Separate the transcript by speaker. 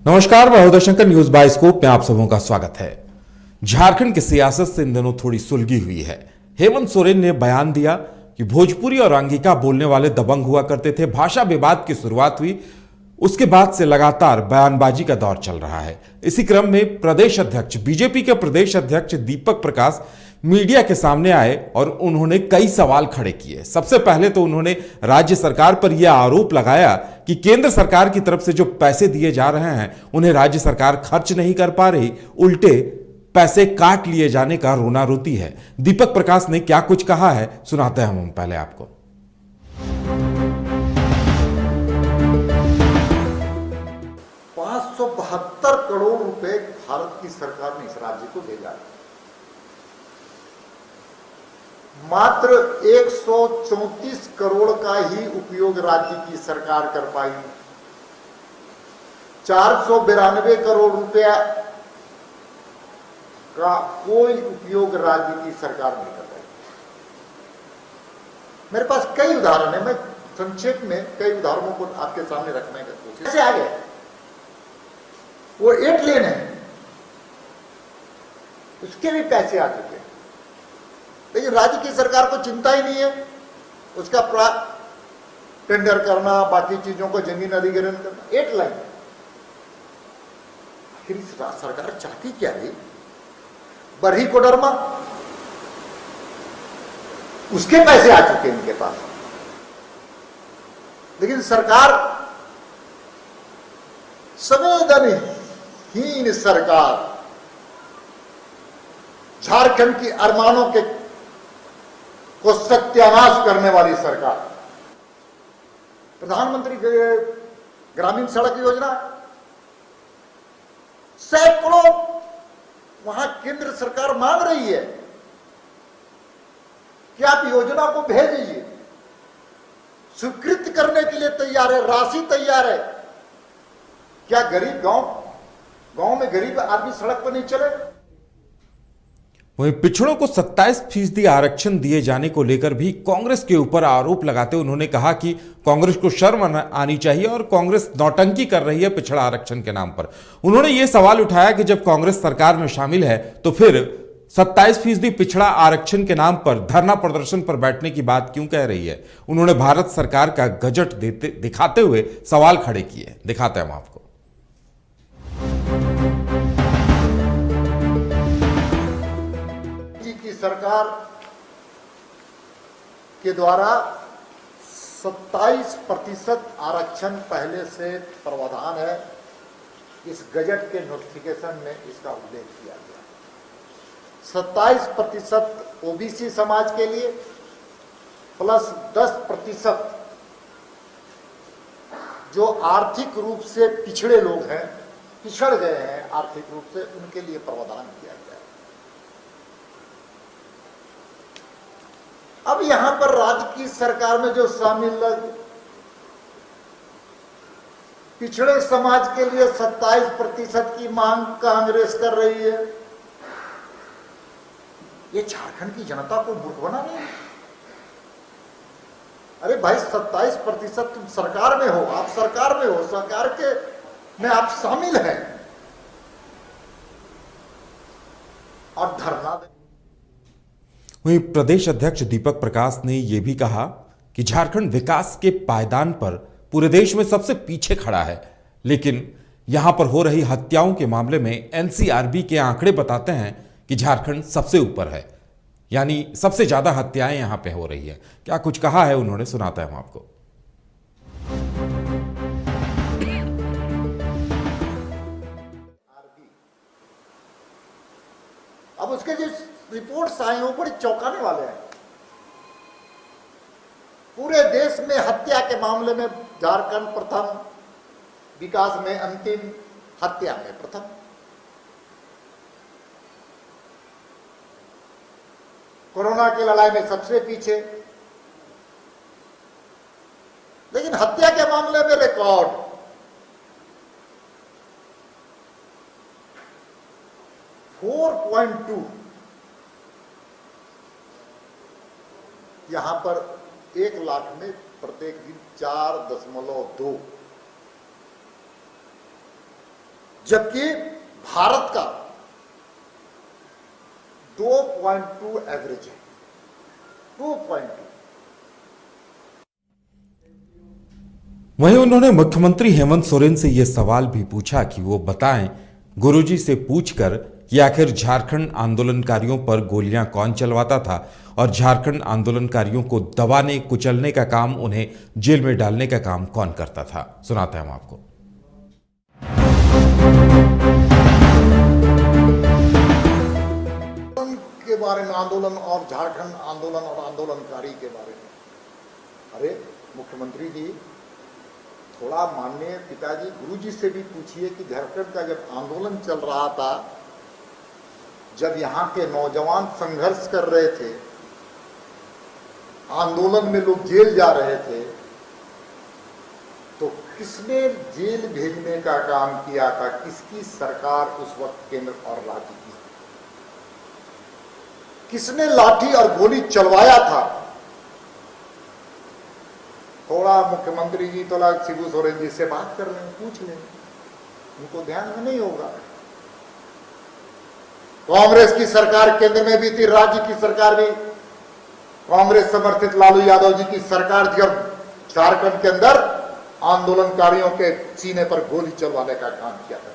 Speaker 1: नमस्कार, मैं Uday Shankar. News bioscope में आप सबों का स्वागत है। झारखंड की सियासत से इन दिनों थोड़ी सुलगी हुई है। हेमंत सोरेन ने बयान दिया कि भोजपुरी और अंगिका बोलने वाले दबंग हुआ करते थे। भाषा विवाद की शुरुआत हुई, उसके बाद से लगातार बयानबाजी का दौर चल रहा है। इसी क्रम में प्रदेश अध्यक्ष, बीजेपी के प्रदेश अध्यक्ष दीपक प्रकाश मीडिया के सामने आए और उन्होंने कई सवाल खड़े किए। सबसे पहले तो उन्होंने राज्य सरकार पर यह आरोप लगाया कि केंद्र सरकार की तरफ से जो पैसे दिए जा रहे हैं उन्हें राज्य सरकार खर्च नहीं कर पा रही, उल्टे पैसे काट लिए जाने का रोना रोती है। दीपक प्रकाश ने क्या कुछ कहा है, सुनाते हैं हम पहले आपको।
Speaker 2: 572 करोड़ रुपए भारत की सरकार ने इस राज्य को भेजा। मात्र 134 करोड़ का ही उपयोग राज्य की सरकार कर पाई। 492 करोड़ रुपया का कोई उपयोग राज्य की सरकार नहीं कर पाई। मेरे पास कई उदाहरण है, मैं संक्षेप में कई उदाहरणों को आपके सामने रखने का कोशिश। कैसे आ गए? वो 8 लेन है, उसके भी पैसे आ चुके हैं, लेकिन राज्य की सरकार को चिंता ही नहीं है उसका टेंडर करना, बाकी चीजों को जमीन अधिग्रहण करना। 8 लाइन। आखिर सरकार चाहती क्या है? बरही कोडरमा, उसके पैसे आ चुके हैं इनके पास, लेकिन सरकार, संवेदनहीन सरकार, झारखंड की अरमानों के को सत्यानाश करने वाली सरकार। प्रधानमंत्री ग्रामीण सड़क योजना, सैकड़ों वहां केंद्र सरकार मांग रही है कि आप योजना को भेजिए, स्वीकृत करने के लिए तैयार है, राशि तैयार है। क्या गरीब गांव में गरीब आदमी सड़क पर नहीं चले?
Speaker 1: वहीं पिछड़ों को 27% आरक्षण दिए जाने को लेकर भी कांग्रेस के ऊपर आरोप लगाते उन्होंने कहा कि कांग्रेस को शर्म आनी चाहिए और कांग्रेस नौटंकी कर रही है पिछड़ा आरक्षण के नाम पर। उन्होंने यह सवाल उठाया कि जब कांग्रेस सरकार में शामिल है तो फिर 27% पिछड़ा आरक्षण के नाम पर धरना प्रदर्शन पर बैठने की बात क्यों कह रही है। उन्होंने भारत सरकार का गजट दिखाते हुए सवाल खड़े किए। दिखाते हैं हम आपको।
Speaker 2: सरकार के द्वारा 27% आरक्षण पहले से प्रावधान है। इस गजट के नोटिफिकेशन में इसका उल्लेख किया गया। 27% ओबीसी समाज के लिए प्लस 10% जो आर्थिक रूप से पिछड़े लोग हैं, पिछड़ गए हैं आर्थिक रूप से, उनके लिए प्रावधान किया गया। अब यहां पर राज्य की सरकार में जो शामिल लोग पिछड़े समाज के लिए 27% की मांग कांग्रेस कर रही है। ये झारखंड की जनता को मूर्ख बना रही है। अरे भाई, 27% तुम सरकार में हो, आप सरकार में हो, सरकार के में आप शामिल हैं और धरना दे।
Speaker 1: वहीं प्रदेश अध्यक्ष दीपक प्रकाश ने यह भी कहा कि झारखंड विकास के पायदान पर पूरे देश में सबसे पीछे खड़ा है, लेकिन यहां पर हो रही हत्याओं के मामले में एनसीआरबी के आंकड़े बताते हैं कि झारखंड सबसे ऊपर है, यानी सबसे ज्यादा हत्याएं यहां पे हो रही है। क्या कुछ कहा है उन्होंने, सुनाता है हम आपको।
Speaker 2: अब उसके जो रिपोर्ट्स आए वो बड़े चौंकाने वाले हैं। पूरे देश में हत्या के मामले में झारखंड प्रथम, विकास में अंतिम, हत्या में प्रथम। कोरोना की लड़ाई में सबसे पीछे, लेकिन हत्या के मामले में रिकॉर्ड। 4.2 यहां पर 1 लाख में प्रत्येक दिन 4.2 जबकि भारत का 2.2 एवरेज है, 2.2।
Speaker 1: वहीं उन्होंने मुख्यमंत्री हेमंत सोरेन से यह सवाल भी पूछा कि वो बताएं गुरुजी से पूछकर कि आखिर झारखंड आंदोलनकारियों पर गोलियां कौन चलवाता था और झारखंड आंदोलनकारियों को दबाने कुचलने का काम, उन्हें जेल में डालने का काम कौन करता था। सुनाते हैं हम आपको।
Speaker 2: के बारे में, आंदोलन और झारखंड आंदोलन और आंदोलनकारी के बारे में, अरे मुख्यमंत्री जी थोड़ा माननीय पिताजी गुरुजी से भी पूछिए कि झारखंड का जब आंदोलन चल रहा था, जब यहाँ के नौजवान संघर्ष कर रहे थे, आंदोलन में लोग जेल जा रहे थे, तो किसने जेल भेजने का काम किया था? किसकी सरकार उस वक्त केंद्र और राज्य की? किसने लाठी और गोली चलवाया था? थोड़ा मुख्यमंत्री जी तो शिबू सोरेन जी से बात कर लें, पूछ लें, उनको ध्यान में नहीं होगा। कांग्रेस की सरकार केंद्र में भी थी, राज्य की सरकार भी कांग्रेस समर्थित लालू यादव जी की सरकार थी, और झारखंड के अंदर आंदोलनकारियों के सीने पर गोली चलवाने का काम किया था।